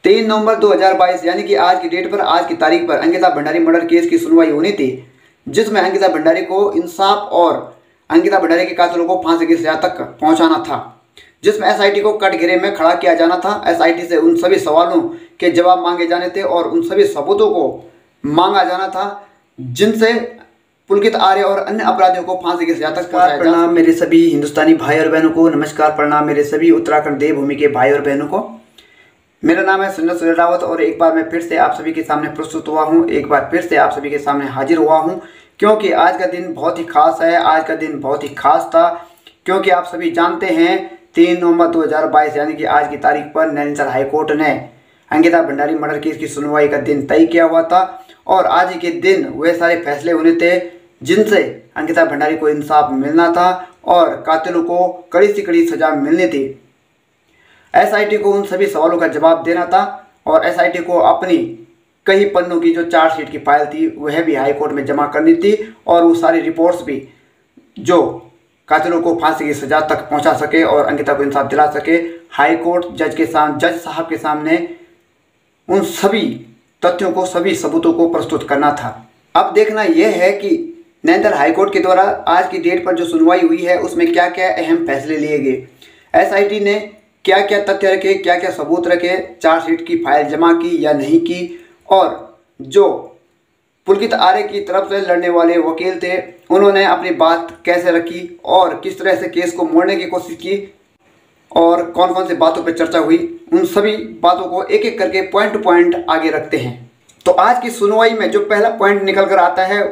3 नवंबर 2022 यानी कि आज की डेट पर, आज की तारीख पर अंकिता भंडारी मर्डर केस की सुनवाई होनी थी, जिसमें अंकिता भंडारी को इंसाफ और अंकिता भंडारी के कातिलों को फांसी की सजा तक पहुंचाना था, जिसमें एसआईटी को कटघरे में खड़ा किया जाना था। एसआईटी से उन सभी सवालों के जवाब मांगे जाने थे और उन सभी सबूतों को मांगा जाना था जिनसे पुलकित आर्य और अन्य अपराधियों को फांसी की सजा तक पहुंचाया। प्रणाम मेरे सभी हिंदुस्तानी भाई और बहनों को, नमस्कार प्रणाम मेरे सभी उत्तराखंड देवभूमि के भाई और बहनों को। मेरा नाम है सुनील सूर्य रावत और एक बार मैं फिर से आप सभी के सामने प्रस्तुत हुआ हूं, एक बार फिर से आप सभी के सामने हाजिर हुआ हूं, क्योंकि आज का दिन बहुत ही खास है। आज का दिन बहुत ही खास था क्योंकि आप सभी जानते हैं 3 नवंबर 2022 यानी कि आज की तारीख पर नैनीताल हाईकोर्ट ने अंकिता भंडारी मर्डर केस की सुनवाई का दिन तय किया हुआ था और आज के दिन वे सारे फैसले होने थे जिनसे अंकिता भंडारी को इंसाफ मिलना था और कातिलों को कड़ी से कड़ी सजा मिलनी थी। एसआईटी को उन सभी सवालों का जवाब देना था और एसआईटी को अपनी कई पन्नों की जो चार्जशीट की फाइल थी वह भी हाईकोर्ट में जमा करनी थी और वो सारी रिपोर्ट्स भी जो कातिलों को फांसी की सजा तक पहुंचा सके और अंकिता को इंसाफ दिला सके, हाईकोर्ट जज साहब के सामने उन सभी तथ्यों को, सभी सबूतों को प्रस्तुत करना था। अब देखना यह है कि नैनीताल हाईकोर्ट के द्वारा आज की डेट पर जो सुनवाई हुई है उसमें क्या क्या अहम फैसले लिए गए, एसआईटी ने क्या क्या तथ्य रखे, क्या क्या सबूत रखे, चार्जशीट की फाइल जमा की या नहीं की, और जो पुलकित आर्य की तरफ से लड़ने वाले वकील थे उन्होंने अपनी बात कैसे रखी और किस तरह से केस को मोड़ने की कोशिश की और कौन कौन सी बातों पर चर्चा हुई, उन सभी बातों को एक एक करके पॉइंट टू पॉइंट आगे रखते हैं। तो आज की सुनवाई में जो पहला पॉइंट निकल कर आता है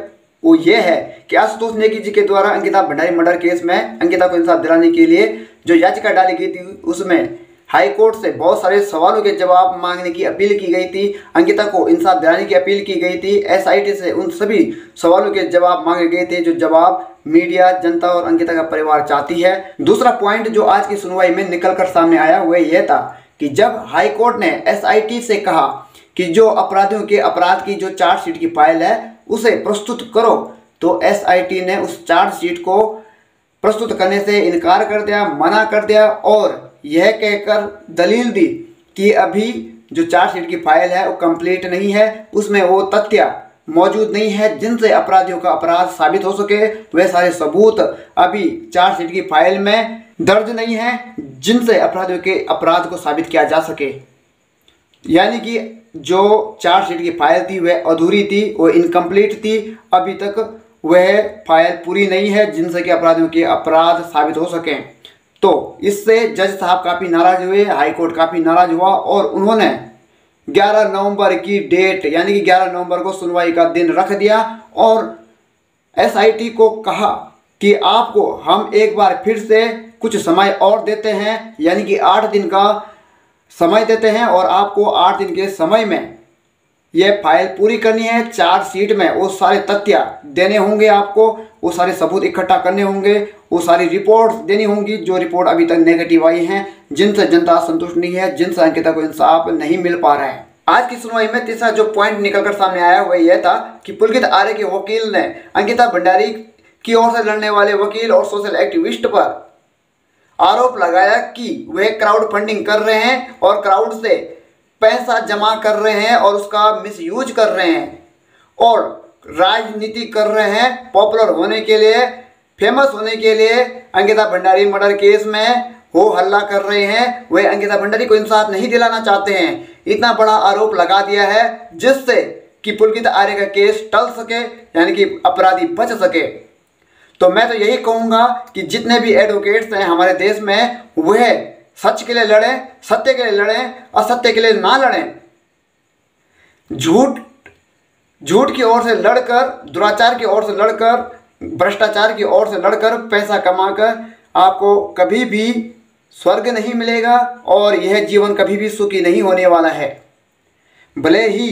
वो ये है कि आशुतोष नेगी जी के द्वारा अंकिता भंडारी मर्डर केस में अंकिता को इंसाफ दिलाने के लिए जो याचिका डाली गई थी उसमें हाईकोर्ट से बहुत सारे सवालों के जवाब मांगने की अपील की गई थी, अंकिता को इंसाफ दिलाने की अपील की गई थी। एसआईटी से उन सभी सवालों के जवाब मांगे गए थे जो जवाब मीडिया, जनता और अंकिता का परिवार चाहती है। दूसरा पॉइंट जो आज की सुनवाई में निकल कर सामने आया वह यह था कि जब हाईकोर्ट ने एसआईटी से कहा कि जो अपराधियों के अपराध की जो चार्जशीट की फाइल है उसे प्रस्तुत करो, तो एसआईटी ने उस चार्जशीट को प्रस्तुत करने से इनकार कर दिया, मना कर दिया और यह कहकर दलील दी कि अभी जो चार्जशीट की फाइल है वो कंप्लीट नहीं है, उसमें वो तथ्य मौजूद नहीं है जिनसे अपराधियों का अपराध साबित हो सके, वह सारे सबूत अभी चार्जशीट की फाइल में दर्ज नहीं है जिनसे अपराधियों के अपराध को साबित किया जा सके। यानी कि जो चार्जशीट की फाइल थी वह अधूरी थी, वह इनकम्प्लीट थी, अभी तक वह फाइल पूरी नहीं है जिनसे कि अपराधियों के अपराध साबित हो सकें। तो इससे जज साहब काफ़ी नाराज हुए, हाईकोर्ट काफ़ी नाराज हुआ और उन्होंने 11 नवंबर की डेट यानी कि 11 नवंबर को सुनवाई का दिन रख दिया और एसआईटी को कहा कि आपको हम एक बार फिर से कुछ समय और देते हैं, यानी कि 8 दिन का समय देते हैं और आपको 8 दिन के समय में यह फाइल पूरी करनी है। चार्जशीट में वो सारे तथ्य देने होंगे, आपको वो सारे सबूत इकट्ठा करने होंगे, वो सारी रिपोर्ट देनी होंगी जो रिपोर्ट अभी तक नेगेटिव आई हैं, जिनसे जनता संतुष्ट नहीं है, जिनसे अंकिता को इंसाफ नहीं मिल पा रहा है। आज की सुनवाई में तीसरा जो पॉइंट निकलकर सामने आया वह यह था कि पुलकित आर्य के वकील ने अंकिता भंडारी की ओर से लड़ने वाले वकील और सोशल एक्टिविस्ट पर आरोप लगाया कि वे क्राउड फंडिंग कर रहे हैं और क्राउड से पैसा जमा कर रहे हैं और उसका मिसयूज कर रहे हैं और राजनीति कर रहे हैं, पॉपुलर होने के लिए, फेमस होने के लिए अंकिता भंडारी मर्डर केस में हो हल्ला कर रहे हैं। वे अंकिता भंडारी को इंसाफ नहीं दिलाना चाहते हैं। इतना बड़ा आरोप लगा दिया है जिससे कि पुलकित आर्य का केस टल सके, यानी कि अपराधी बच सके। तो मैं तो यही कहूँगा कि जितने भी एडवोकेट्स हैं हमारे देश में वह सच के लिए लड़ें, सत्य के लिए लड़ें, असत्य के लिए ना लड़ें। झूठ की ओर से लड़कर, दुराचार की ओर से लड़कर, भ्रष्टाचार की ओर से लड़कर पैसा कमाकर आपको कभी भी स्वर्ग नहीं मिलेगा और यह जीवन कभी भी सुखी नहीं होने वाला है। भले ही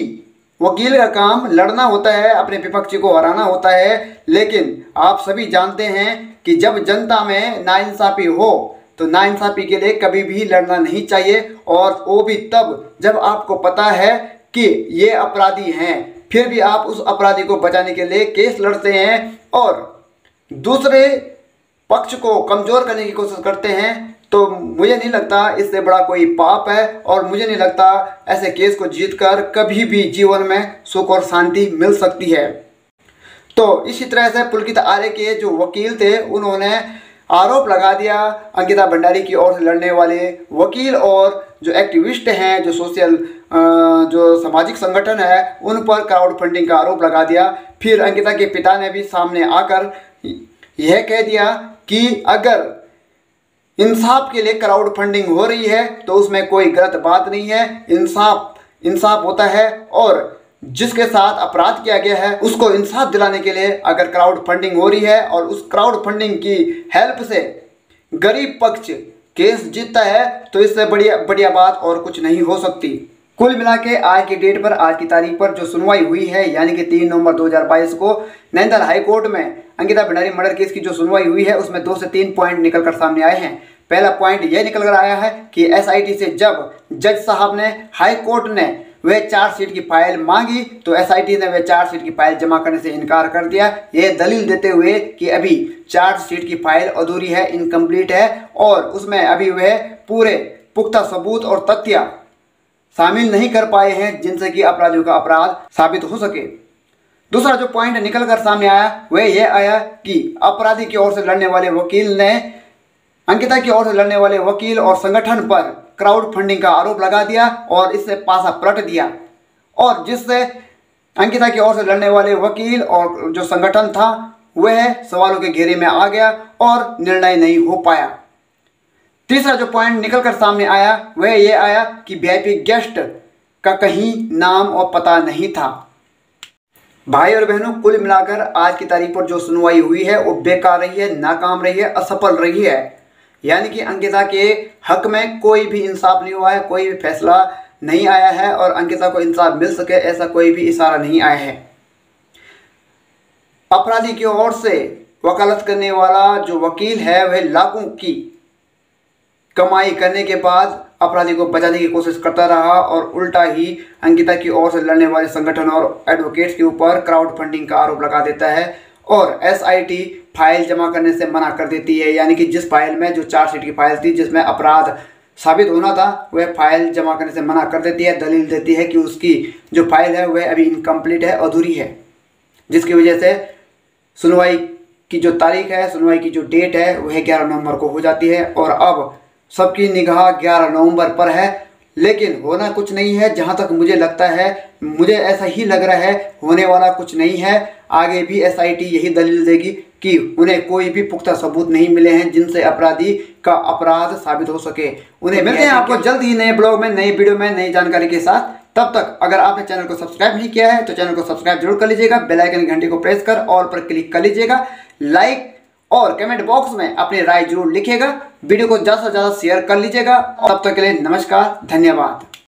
वकील का काम लड़ना होता है, अपने विपक्षी को हराना होता है, लेकिन आप सभी जानते हैं कि जब जनता में नाइंसाफ़ी हो तो नाइंसाफ़ी के लिए कभी भी लड़ना नहीं चाहिए और वो भी तब जब आपको पता है कि ये अपराधी हैं, फिर भी आप उस अपराधी को बचाने के लिए केस लड़ते हैं और दूसरे पक्ष को कमज़ोर करने की कोशिश करते हैं, तो मुझे नहीं लगता इससे बड़ा कोई पाप है, और मुझे नहीं लगता ऐसे केस को जीतकर कभी भी जीवन में सुख और शांति मिल सकती है। तो इसी तरह से पुलकित आर्य के जो वकील थे उन्होंने आरोप लगा दिया अंकिता भंडारी की ओर से लड़ने वाले वकील और जो एक्टिविस्ट हैं, जो सोशल जो सामाजिक संगठन है, उन पर क्राउड फंडिंग का आरोप लगा दिया। फिर अंकिता के पिता ने भी सामने आकर यह कह दिया कि अगर इंसाफ के लिए क्राउड फंडिंग हो रही है तो उसमें कोई गलत बात नहीं है, इंसाफ होता है, और जिसके साथ अपराध किया गया है उसको इंसाफ दिलाने के लिए अगर क्राउड फंडिंग हो रही है और उस क्राउड फंडिंग की हेल्प से गरीब पक्ष केस जीतता है तो इससे बढ़िया बात और कुछ नहीं हो सकती। कुल मिला के आज की डेट पर, आज की तारीख पर जो सुनवाई हुई है, यानी कि 3 नवंबर 2022 को नैनीताल हाई कोर्ट में अंकिता भंडारी मर्डर केस की जो सुनवाई हुई है उसमें 2 से 3 पॉइंट निकल कर सामने आए हैं। पहला पॉइंट यह निकल कर आया है कि SIT से जब जज साहब ने, हाई कोर्ट ने वह चार्जशीट की फाइल मांगी तो SIT ने वह चार्जशीट की फाइल जमा करने से इनकार कर दिया, यह दलील देते हुए कि अभी चार्जशीट की फाइल अधूरी है, इनकम्प्लीट है, और उसमें अभी वह पूरे पुख्ता सबूत और तथ्य शामिल नहीं कर पाए हैं जिनसे कि अपराधियों का अपराध साबित हो सके। दूसरा जो पॉइंट निकल कर सामने आया वह यह आया कि अपराधी की ओर से लड़ने वाले वकील ने अंकिता की ओर से लड़ने वाले वकील और संगठन पर क्राउड फंडिंग का आरोप लगा दिया और इससे पासा पलट दिया, और जिससे अंकिता की ओर से लड़ने वाले वकील और जो संगठन था वह सवालों के घेरे में आ गया और निर्णय नहीं हो पाया। तीसरा जो पॉइंट निकलकर सामने आया वह यह आया कि VIP गेस्ट का कहीं नाम और पता नहीं था। भाई और बहनों, कुल मिलाकर आज की तारीख पर जो सुनवाई हुई है वो बेकार रही है, नाकाम रही है, असफल रही है। यानी कि अंकिता के हक में कोई भी इंसाफ नहीं हुआ है, कोई भी फैसला नहीं आया है और अंकिता को इंसाफ मिल सके ऐसा कोई भी इशारा नहीं आया है। अपराधी की ओर से वकालत करने वाला जो वकील है वह लाखों की कमाई करने के बाद अपराधी को बचाने की कोशिश करता रहा और उल्टा ही अंकिता की ओर से लड़ने वाले संगठन और एडवोकेट्स के ऊपर क्राउड फंडिंग का आरोप लगा देता है और SIT फाइल जमा करने से मना कर देती है। यानी कि जिस फाइल में, जो चार्जशीट की फाइल थी जिसमें अपराध साबित होना था, वह फाइल जमा करने से मना कर देती है। दलील देती है कि उसकी जो फाइल है वह अभी इनकम्प्लीट है, अधूरी है, जिसकी वजह से सुनवाई की जो तारीख है, सुनवाई की जो डेट है वह 11 नवंबर को हो जाती है। और अब सबकी निगाह 11 नवंबर पर है, लेकिन होना कुछ नहीं है। जहाँ तक मुझे लगता है, मुझे ऐसा ही लग रहा है, होने वाला कुछ नहीं है। आगे भी SIT यही दलील देगी कि उन्हें कोई भी पुख्ता सबूत नहीं मिले हैं जिनसे अपराधी का अपराध साबित हो सके। उन्हें मिलते हैं आपको जल्द ही नए ब्लॉग में, नई वीडियो में, नई जानकारी के साथ। तब तक अगर आपने चैनल को सब्सक्राइब नहीं किया है तो चैनल को सब्सक्राइब जरूर कर लीजिएगा, बेल आइकन घंटी को प्रेस कर ऑल पर क्लिक कर लीजिएगा, लाइक और कमेंट बॉक्स में अपनी राय जरूर लिखिएगा, वीडियो को ज़्यादा से ज़्यादा शेयर कर लीजिएगा। तब तक के लिए नमस्कार, धन्यवाद।